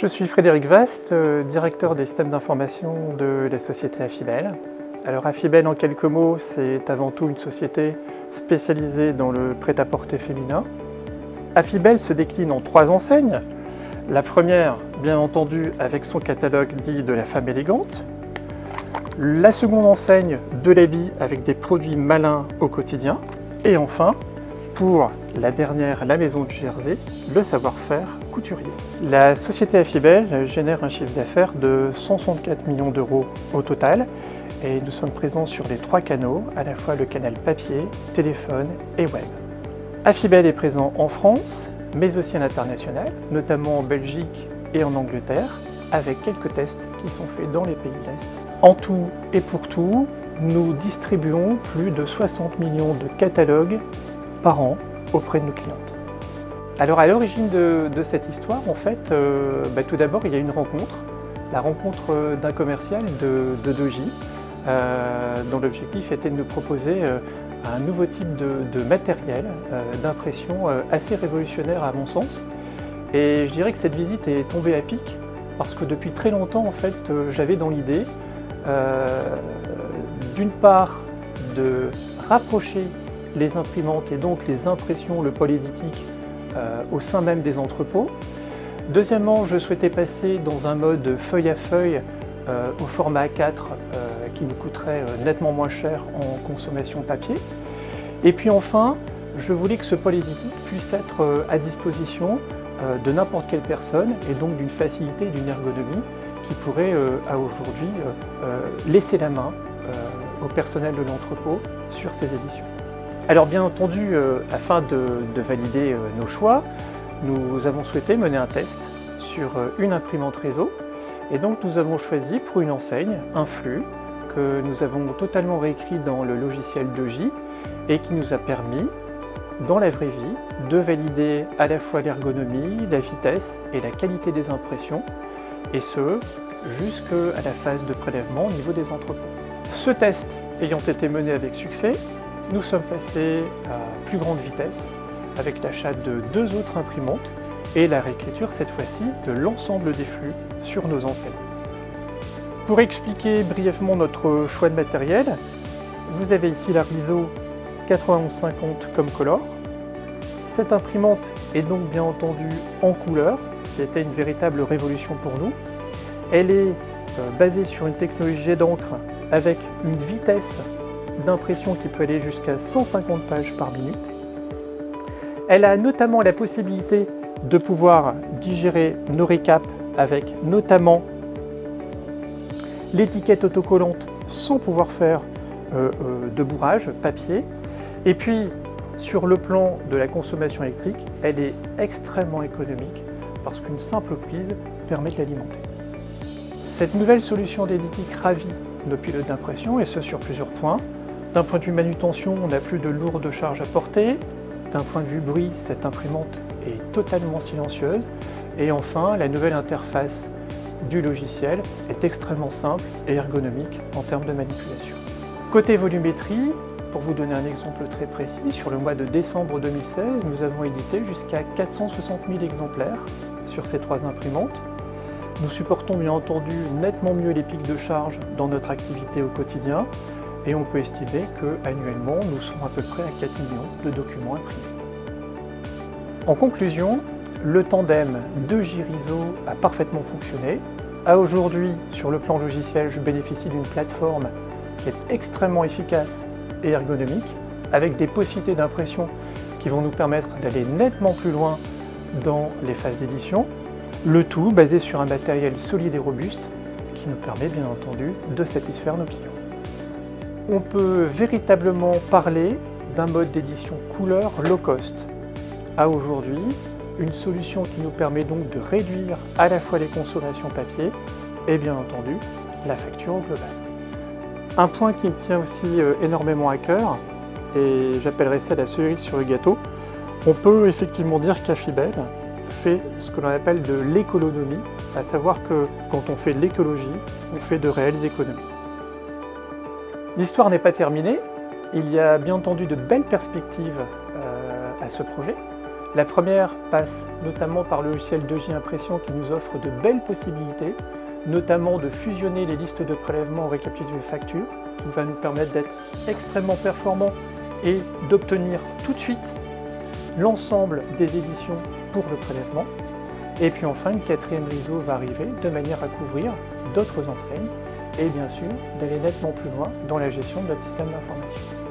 Je suis Frédéric Vast, directeur des systèmes d'information de la société Affibel. Alors Affibel, en quelques mots, c'est avant tout une société spécialisée dans le prêt-à-porter féminin. Affibel se décline en 3 enseignes. La première, bien entendu, avec son catalogue dit de la femme élégante. La seconde enseigne de l'habit avec des produits malins au quotidien. Et enfin, pour la dernière, la maison du Jersey, le savoir-faire couturier. La société Affibel génère un chiffre d'affaires de 164 millions d'euros au total et nous sommes présents sur les 3 canaux, à la fois le canal papier, téléphone et web. Affibel est présent en France, mais aussi à l'international, notamment en Belgique et en Angleterre, avec quelques tests qui sont faits dans les pays de l'Est. En tout et pour tout, nous distribuons plus de 60 millions de catalogues par an auprès de nos clientes. Alors à l'origine de cette histoire, en fait, tout d'abord il y a une rencontre, la rencontre d'un commercial de Doji, dont l'objectif était de nous proposer un nouveau type de matériel d'impression assez révolutionnaire à mon sens. Et je dirais que cette visite est tombée à pic parce que depuis très longtemps en fait j'avais dans l'idée d'une part de rapprocher les imprimantes et donc les impressions, le pôle éditique au sein même des entrepôts. Deuxièmement, je souhaitais passer dans un mode feuille à feuille au format A4 qui nous coûterait nettement moins cher en consommation papier. Et puis enfin, je voulais que ce pôle éditique puisse être à disposition de n'importe quelle personne et donc d'une facilité et d'une ergonomie qui pourrait à aujourd'hui laisser la main au personnel de l'entrepôt sur ces éditions. Alors bien entendu, afin de valider nos choix, nous avons souhaité mener un test sur une imprimante réseau et donc nous avons choisi pour une enseigne un flux que nous avons totalement réécrit dans le logiciel Doji et qui nous a permis, dans la vraie vie, de valider à la fois l'ergonomie, la vitesse et la qualité des impressions, et ce, jusqu'à la phase de prélèvement au niveau des entrepôts. Ce test ayant été mené avec succès, nous sommes passés à plus grande vitesse avec l'achat de 2 autres imprimantes et la réécriture cette fois-ci de l'ensemble des flux sur nos enseignes. Pour expliquer brièvement notre choix de matériel, vous avez ici la Riso 9150 comme color. Cette imprimante est donc bien entendu en couleur, qui a été une véritable révolution pour nous. Elle est basée sur une technologie jet d'encre avec une vitesse d'impression qui peut aller jusqu'à 150 pages par minute. Elle a notamment la possibilité de pouvoir digérer nos récaps avec notamment l'étiquette autocollante sans pouvoir faire de bourrage papier. Et puis sur le plan de la consommation électrique, elle est extrêmement économique parce qu'une simple prise permet de l'alimenter. Cette nouvelle solution d'éditique ravit nos pilotes d'impression et ce sur plusieurs points. D'un point de vue manutention, on n'a plus de lourdes charges à porter. D'un point de vue bruit, cette imprimante est totalement silencieuse. Et enfin, la nouvelle interface du logiciel est extrêmement simple et ergonomique en termes de manipulation. Côté volumétrie, pour vous donner un exemple très précis, sur le mois de décembre 2016, nous avons édité jusqu'à 460 000 exemplaires sur ces 3 imprimantes. Nous supportons bien entendu nettement mieux les pics de charge dans notre activité au quotidien et on peut estimer qu'annuellement, nous sommes à peu près à 4 millions de documents imprimés. En conclusion, le tandem Doji-Riso a parfaitement fonctionné. À aujourd'hui, sur le plan logiciel, je bénéficie d'une plateforme qui est extrêmement efficace et ergonomique, avec des possibilités d'impression qui vont nous permettre d'aller nettement plus loin dans les phases d'édition, le tout basé sur un matériel solide et robuste qui nous permet bien entendu de satisfaire nos clients. On peut véritablement parler d'un mode d'édition couleur low cost. À aujourd'hui, une solution qui nous permet donc de réduire à la fois les consommations papier et bien entendu la facture au global. Un point qui me tient aussi énormément à cœur, et j'appellerais ça la cerise sur le gâteau, on peut effectivement dire qu'Affibel fait ce que l'on appelle de l'économie, à savoir que quand on fait de l'écologie, on fait de réelles économies. L'histoire n'est pas terminée, il y a bien entendu de belles perspectives à ce projet. La première passe notamment par le logiciel 2J Impression qui nous offre de belles possibilités, notamment de fusionner les listes de prélèvements au récapitulatif de facture, qui va nous permettre d'être extrêmement performants et d'obtenir tout de suite l'ensemble des éditions pour le prélèvement. Et puis enfin, une quatrième ISO va arriver de manière à couvrir d'autres enseignes et bien sûr d'aller nettement plus loin dans la gestion de notre système d'information.